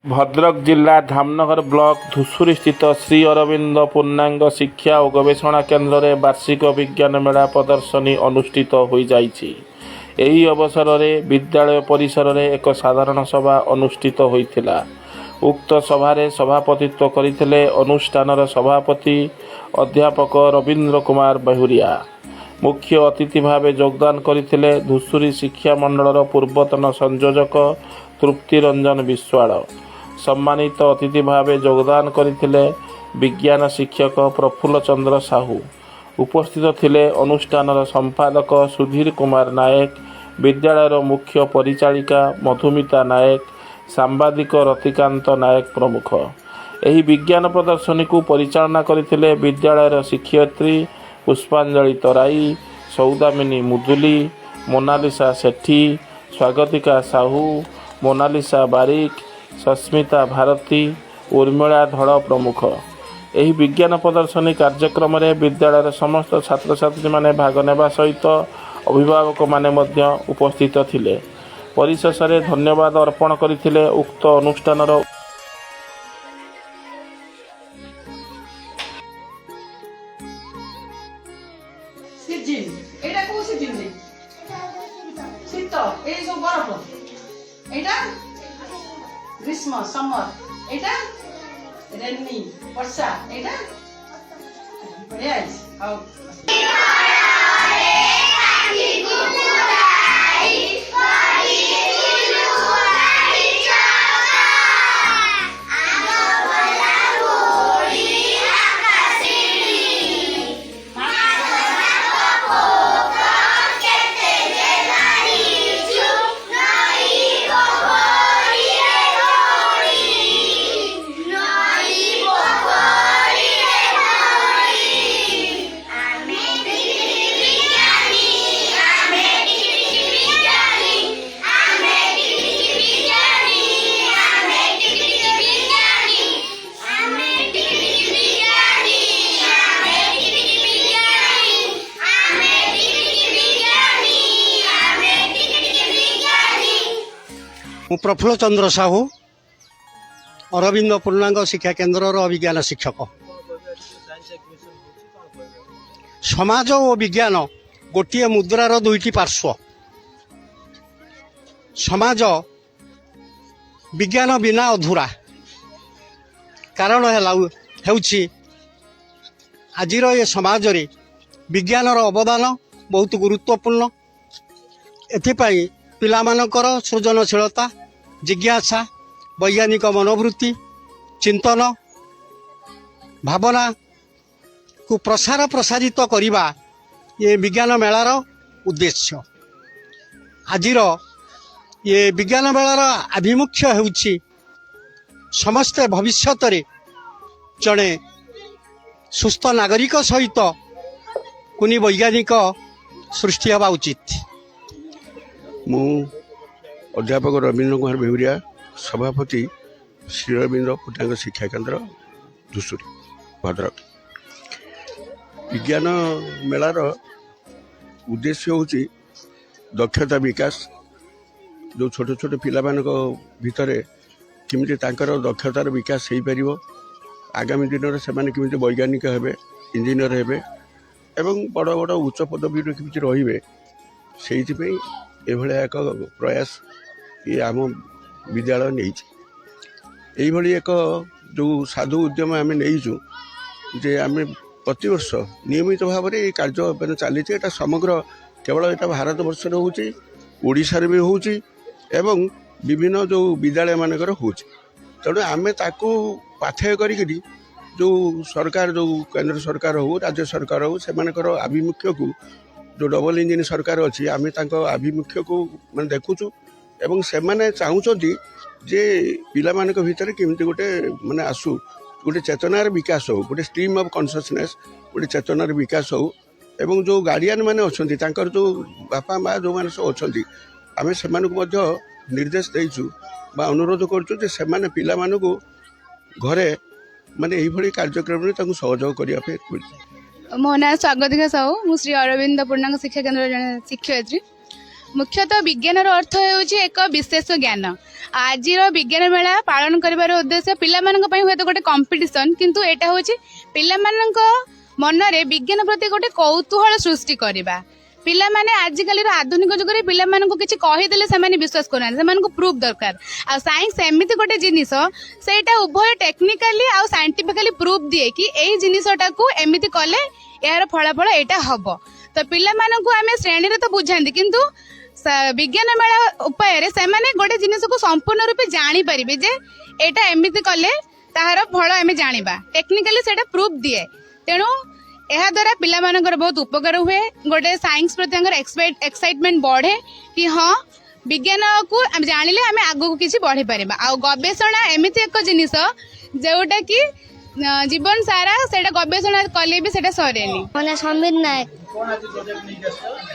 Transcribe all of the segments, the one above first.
भद्रक जिला धामनगर ब्लॉक धुसुरी स्थित श्री अरविंद पूर्णांग शिक्षा और गवेषणा केन्द्र में वार्षिक विज्ञान मेला प्रदर्शनी अनुष्ठित हो जाइछि। एही अवसर में विद्यालय परिसर में एक साधारण सभा अनुष्ठित होइथिला। उक्त सभारे सभापतित्व करथिले अनुष्ठानर सभापति अध्यापक रवींद्र कुमार बहुरिया। मुख्य अतिथि भाव योगदान करथिले धुसुरी शिक्षा मंडलर पूर्वतन संयोजक तृप्ति रंजन विश्वाल। सम्मानित अतिथि भाव योगदान करथिले विज्ञान शिक्षक प्रफुल्ल चंद्र साहू। उपस्थित थिले अनुष्ठानर संपादक सुधीर कुमार नायक, विद्यालयर मुख्य परिचालिका मधुमिता नायक, सांबादिक रतिकांत नायक प्रमुख। एही विज्ञान प्रदर्शनी को परिचालना करथिले विद्यालयर शिक्षयित्री पुष्पांजलि तराई, सौदामिनी मुदुली, मोनालिसा सेठी, स्वागतिका साहू, मोनालिसा बारिक, सस्मिता भारती, उर्मिला धड़ प्रमुख। एही विज्ञान प्रदर्शनी कार्यक्रम में विद्यालय समस्त छात्र छात्री माने भाग नेबा सहित अभिभावक माने मध्य उपस्थित थिले। परिशेष में धन्यवाद अर्पण करथिले उक्त अनुष्ठानर ग्रीष्म समर एटा रेनी वर्षा एटा बढ़िया है। प्रफुल्ल चंद्र साहू, अरविंद पूर्णांग शिक्षा केन्द्र विज्ञान शिक्षक। समाज और विज्ञान गोटे मुद्रार दुईटी पार्श्व। समाज विज्ञान बिना अधूरा। कारण हेउछि आजिर ये समाज रे विज्ञानर अवदान बहुत गुरुत्वपूर्ण। एथिपाई पिलामानकर सृजनशीलता, जिज्ञासा, वैज्ञानिक मनोवृत्ति, चिंतन, भावना को प्रसारित करिबा ये विज्ञान मेलार उद्देश्य। आजिर ये विज्ञान मेलार आभिमुख्य हेउछि समस्ते भविष्यत रे जड़े सुस्थ नागरिक सहित कुनी वैज्ञानिक सृष्टि हवा उचित। मु अध्यापक रवींद्र कुमार बेहुरिया, सभापति श्री अरविंद पूर्णांग शिक्षा केन्द्र धुसुरी भद्रक। विज्ञान मेलार उद्देश्य होची दक्षता विकास। जो छोट छोट पिला भितर किमिति तांकर दक्षतार विकास हो पार, आगामी दिन में से वैज्ञानिक हेबे, इंजीनियर हेबे एवं बड़ बड़ उच्च पदवी किमिति रहिबे, सेइथिपई एभलिया एक प्रयास ये आम विद्यालय नहीं। एक जो साधु उद्यम आम नहीं जे आम प्रतिवर्ष नियमित भाव में कार्य मैंने चली समग्र केवल यहाँ भारत वर्ष ओडिशा भी होची एवं विभिन्न जो विद्यालय मानकर होची। तेणु आम ताकू पाथेय करी जो सरकार जो केंद्र सरकार हो राज्य सरकार हो से आभिमुख्य को जो डबल इंजिन सरकार अच्छी आम आभिमुख्य को मैं देखुचु एवं से माने चाहूँगी जे पिला मानक भितर केमती गोटे माने आसु गोटे चेतनार विकास हो, गोटे स्ट्रीम ऑफ कॉन्शियसनेस, गोटे चेतनार विकास हो एवं जो गार्डियन माने अच्छी तांकर जो बापा माँ जो मैंने सब अच्छी आम से निर्देश देचु बा अनुरोध करचु जे से माने पिला मानकु घरे माने एही कार्यक्रम में सहयोग करने। मो ना स्वागतिका साहू, मु श्री अरविंद पूर्णांग शिक्षा केन्द्र जन शिक्षयित्री। मुख्यतः विज्ञान अर्थ ହେଉଛି ଏକ ବିଶେଷ ଜ୍ଞାନ। ଆଜିର ବିଜ୍ଞାନ ମେଳା ପାଳନ କରିବାର ଉଦ୍ଦେଶ୍ୟ ପିଲାମାନଙ୍କ ପାଇଁ ହୁଏତ ଗୋଟେ କମ୍ପିଟିସନ୍, କିନ୍ତୁ ଏଇଟା ହେଉଛି ପିଲାମାନଙ୍କ ମନରେ ବିଜ୍ଞାନ ପ୍ରତି ଗୋଟେ କୌତୂହଳ ସୃଷ୍ଟି କରିବା। ପିଲାମାନେ ଆଜିକାଲିର ଆଧୁନିକ ଯୁଗରେ ପିଲାମାନଙ୍କୁ କିଛି କହିଦେଲେ ସେମାନେ ବିଶ୍ୱାସ କରୁନାହାନ୍ତି, ସେମାନଙ୍କୁ ପ୍ରୁଫ୍ ଦରକାର। ଆଉ ସାଇନ୍ସ ଏମିତି ଗୋଟେ ଜିନିଷ, ସେଇଟା ଉଭୟ ଟେକ୍ନିକାଲି ଆଉ ସାଇଣ୍ଟିଫିକାଲି ପ୍ରୁଫ୍ ଦିଏ କି ଏଇ ଜିନିଷଟାକୁ ଏମିତି କଲେ ଏହାର ଫଳାଫଳ ଏଇଟା ହବ। ତ ପିଲାମାନଙ୍କୁ ଆମେ ଶ୍ରେଣୀରେ ତ ବୁଝାନ୍ତି, କିନ୍ତୁ विज्ञान मेला उपाय से गोटे जिनस को संपूर्ण रूपे जानीपारे जे एटा एमती कले तार फल आम जाना टेक्निकाली से प्रूफ दिए। तेणु यह द्वारा पिला बहुत उपकार हुए, गोटे साइंस प्रति एक्साइटमेंट बढ़े कि हाँ विज्ञान को जानिले आम आगू किसी बढ़ी पार। आ गवेषणा एमती एक जिनिस जोटा कि जीवन सारा से गवेषणा कले भी से सरेनी। मैंने Samir Nayak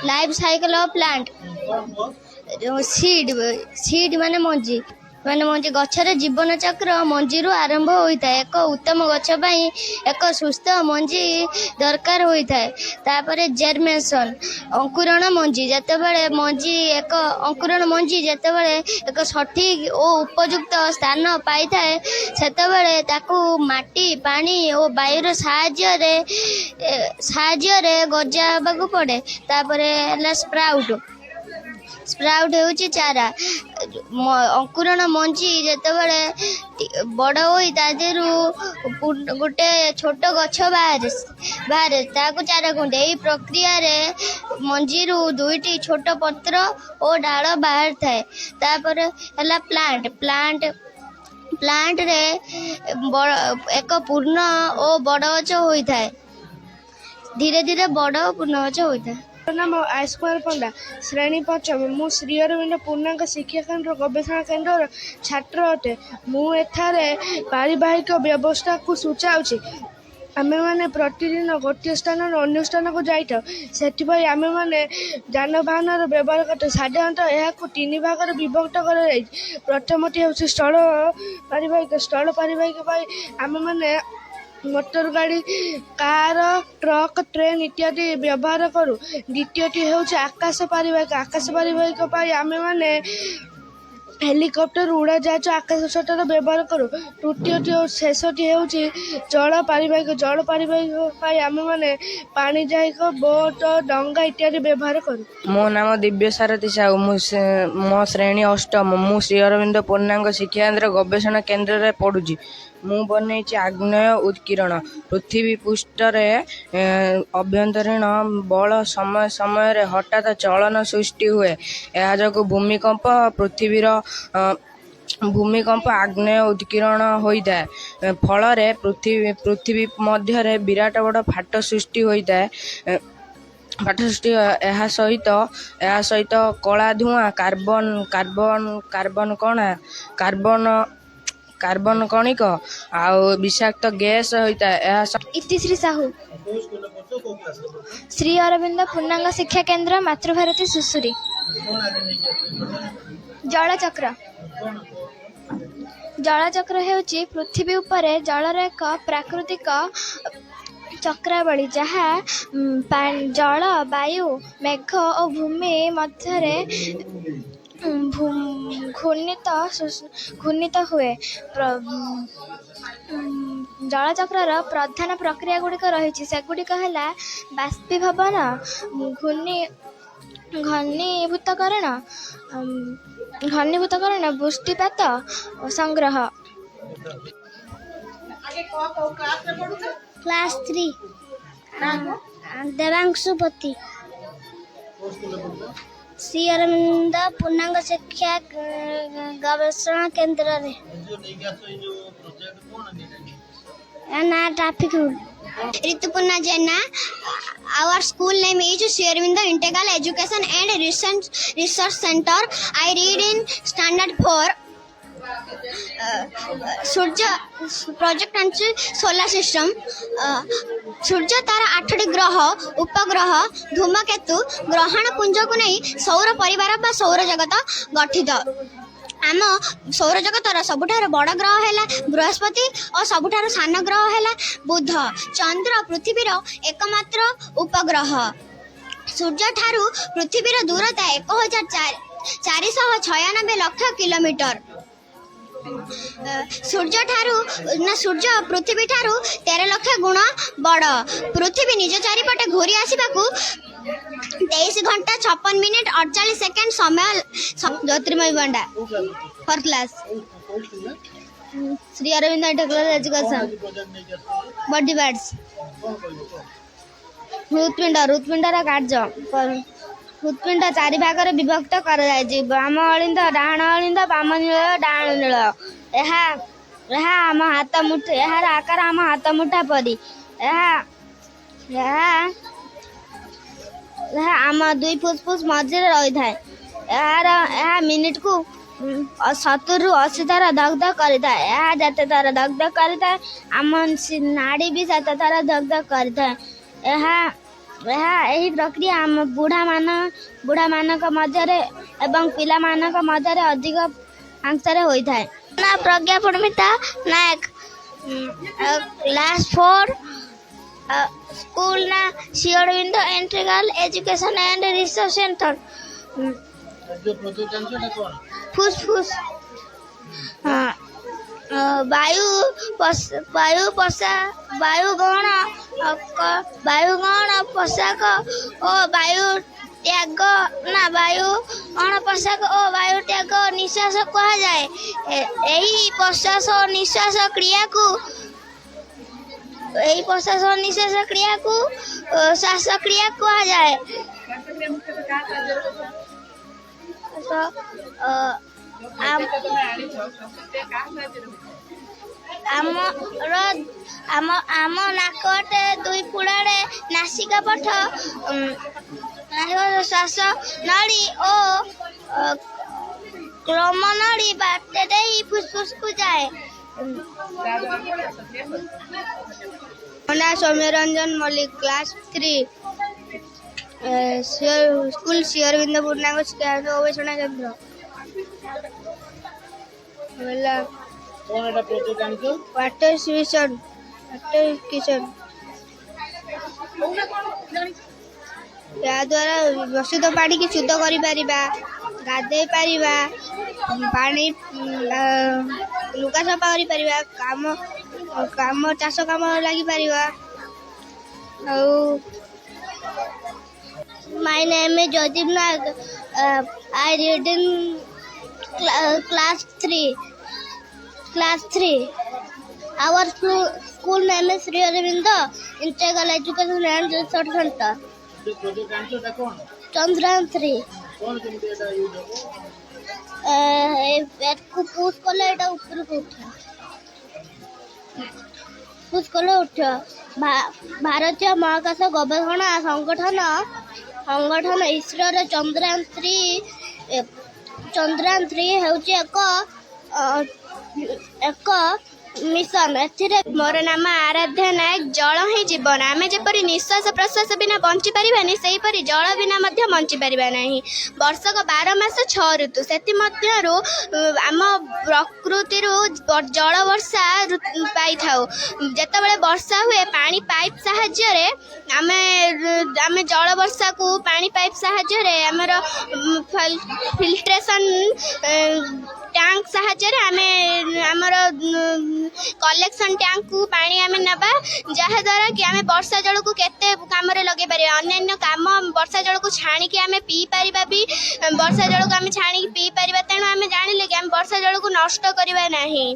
life cycle of plant seed माने मंजी गछर जीवन चक्र मंजीरु आरंभ होता है। एक उत्तम गछ पई एक सुस्थ मंजी दरकार होता है। तापरे जर्मेशन अंकुरण मंजी जेतेबेले मंजी एक अंकुरण मंजी जेतेबेले एक सठिक और उपयुक्त स्थान पाई थाए सेतेबेले ताकू माटी पानी और वायुर साहाय्य गजाबाकू पड़े। तापरे हला स्प्राउट होची चारा अंकुरण मंजी जेतेबेले बड़ होई तादेरु गोटे छोट गछ बाहर ताकू चारा कुंडे। एही प्रक्रिया रे मंजीरु दुईटी छोट पत्र और डाल बाहर थाए। तापर हला प्लांट रे एक पूर्ण और बड़ गछ होई थाए। धीरे धीरे बड़ और पूर्ण गछ होई थाए। नाम आयुष कुमार पंडा श्रेणी पंचम मु श्री अरविंद पूर्णांग शिक्षा केन्द्र गवेषणा केन्द्र छात्र अटे। मु एठारे पारिवाहिक व्यवस्था को सूचाऊँगी। आमे माने प्रतिदिन गोटे स्थान अन्य स्थान को जाइए से आमे माने जानवाहन व्यवहार करते। साधारणतः यह तीन भाग विभक्त कर प्रथमटी हूँ स्थल पारिवाहिक आमे माने मोटर गाड़ी कार ट्रक ट्रेन इत्यादि व्यवहार करूँ। द्वितीयटी हूँ आकाश पारिवाहिक आमे माने हेलिकॉप्टर उड़ा जहाज आकाश छटर व्यवहार करूँ। तृतीयटी और शेषटी हूँ जल पारिवाहिक आमे माने पानी जहाज बोट डंगा इत्यादि व्यवहार करूँ। मो नाम दिव्य सारथी साहू मो श्रेणी अष्टम मु श्री अरविंद पूर्णांग शिक्षा केन्द्र गवेषणा केन्द्र रे पढ़ुची। मु बन आग्नेय उत्कीर्ण पृथ्वी पृष्ठरे अभ्यंतरीण बल समय समय हठात चलन सृष्टि हुए। यह जो भूमिकंप भूमिकंप आग्नेय उत्कीर्ण होता है। फल पृथ्वी मध्य विराट बड़ फाट सृष्टि होता है। यह सहित कला धुआं कार्बन कणिक आउ विषाक्त गैस होता है। इतिश्री साहू श्री अरविंद पूर्णांग शिक्षा केन्द्र मातृभारती सुसुरी। जलचक्र हेउची पृथ्वी उपरे जलर एक प्राकृतिक चक्रावली जहाँ जल वायु मेघ और भूमि मध्य घूर्णित हुए। जलचक्र प्रधान प्रक्रिया गुड़िक रही से गुड़िक है बाष्पीभवन घनीभूतकरण वृष्टिपात संग्रह। क्लास 3 देवांशुपति श्री अरविंद पूर्णांग शिक्षा गवेषणा केन्द्र ना ट्रैफिक रूल। ऋतुपूर्णा जैना our school name is Sri Aurobindo Integral Education and Research Center. I read in standard 4. सूर्य प्रोजेक्ट आंची सोलर सिस्टम। सूर्य तार 8टी ग्रह उपग्रह धूमकेतु ग्रहण पुंज को नहीं सौर परिवार बा सौर जगत गठित। आम सौर जगतर सबुठार बड़ ग्रह है बृहस्पति और सबुठार सान ग्रह है बुध। चंद्र पृथ्वीर एकमात्र उपग्रह। सूर्य ठारू पृथ्वीर दूरता 1496 लाख किलोमीटर। सूर्य पृथ्वी ठारू 13 लाख गुण बड़। पृथ्वी निज चारिपटे घूरी आसवाकू 23 घंटा 56 मिनिट 48 सेकेंड समय। Jyotirmay Banda first class Shri Aurobindo technology education body parts. हृत्पिंडर कार्य हृत्पिंड 4 भाग में विभक्त कर बाम अलिंद डाण अलिंद बाम नील डाण नील। आम हाथ मुठा यार आकार आम हाथ मुठा परी। आम 2 फुसफुस मझे रही था। यार मिनिट को 70 ରୁ 80 थर धक धक करता है। जिते थर धक धक करता है आम नाड़ी भी सेते थर धक धक करता है। यही प्रक्रिया आम बुढ़ा मानक मध्य एवं पिला मानक मध्य अधिक आंसर होता है। ना प्रज्ञा परमिता नायक क्लास 4 स्कूल ना Shri Aurobindo integral education and research centre. फुसफुस वायुगण पोशाक और वायु त्याग ना वायुगण पोशाक और वायु त्याग निश्वास कहा जाए। यही प्रश्वास और निश्वास क्रिया को श्वासक्रिया कहा जाए। आम नाकटे 2 पुड़े नासिका पठ श्वास नड़ी और क्लम नड़ी बाटे दे फुसफुस को जाए। सौम्यरंजन मल्लिक क्लास 3 स्कूल श्री अरविंद पूर्णांग गवेषणा केंद्र। वाटर किचन या द्वारा दूषित पानी की शुद्ध कर गाधे पारिबा पानी लुगा सफा कर काम चाष काम लगी Paribas. My name is Jyotim Nag. I read in class 3. Our school name is Sri Aurobindo Integral Education and Research Center. Chandrayaan 3. Push कले एटा ऊपर को उठा पुश कले उठा। भारतीय महाकाश गवेषणा संगठन इसरोर चंद्रयान 3 होची एक मिशन। मोर नाम आराध्या नायक। जल ही जीवन। आम जपरी निश्वास प्रश्वास बिना बंची पारिबानी सेहीपरि जल बिना मध्य बंची पारिबा नहीं। वर्षक 12 मास 6 ऋतु से आम प्रकृति जल वर्षा पाई था। जितेबाला वर्षा हुए पानी पाइप साहाय्य आम जल वर्षा को पानी पाइप साहाय्य आमर फिल्ट्रेशन टैंक साहाय्य आमर कलेक्शन टैंक को पानी आम नबा जहाद्वारा कि आम वर्षा जल को केते काम लगे पारे। अन्य काम वर्षा जल को छाणी की आम पी पारिबा भी वर्षा जल को आम छाणी पी पारिबा। तेणु आम जानिले कि आम वर्षा जल को नष्ट करिबा नहीं।